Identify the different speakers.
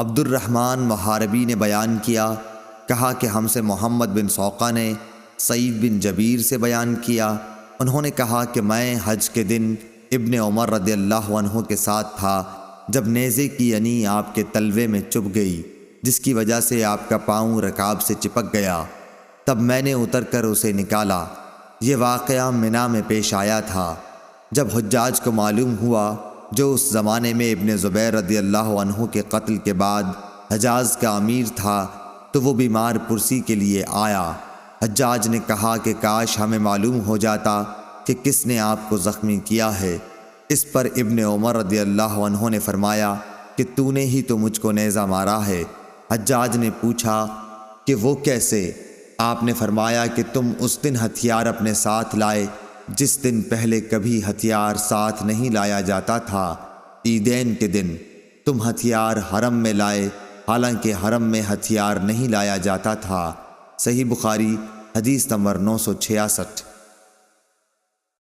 Speaker 1: عبد الرحمن محاربی نے بیان کیا، کہا کہ ہم سے محمد بن سوقہ نے سعید بن جبیر سے بیان کیا، انہوں نے کہا کہ میں حج کے دن ابن عمر رضی اللہ عنہ کے ساتھ تھا جب نیزے کی یعنی آپ کے تلوے میں چبھ گئی، جس کی وجہ سے آپ کا پاؤں رکاب سے چپک گیا۔ تب میں نے اتر کر اسے نکالا۔ یہ واقعہ منی میں پیش آیا تھا۔ جب حجاج کو معلوم ہوا، جو اس زمانے میں ابن زبیر رضی اللہ عنہ کے قتل کے بعد حجاز کا امیر تھا، تو وہ بیمار پرسی کے لیے آیا۔ حجاج نے کہا کہ کاش ہمیں معلوم ہو جاتا کہ کس نے آپ کو زخمی کیا ہے۔ اس پر ابن عمر رضی اللہ عنہ نے فرمایا کہ تو نے ہی تو مجھ کو نیزہ مارا ہے۔ حجاج نے پوچھا کہ وہ کیسے؟ آپ نے فرمایا کہ تم اس دن ہتھیار اپنے ساتھ لائے جس دن پہلے کبھی ہتھیار ساتھ نہیں لایا جاتا تھا۔ عیدین کے دن تم ہتھیار حرم میں لائے، حالانکہ حرم میں ہتھیار نہیں لایا جاتا تھا۔ صحیح بخاری حدیث نمبر 966۔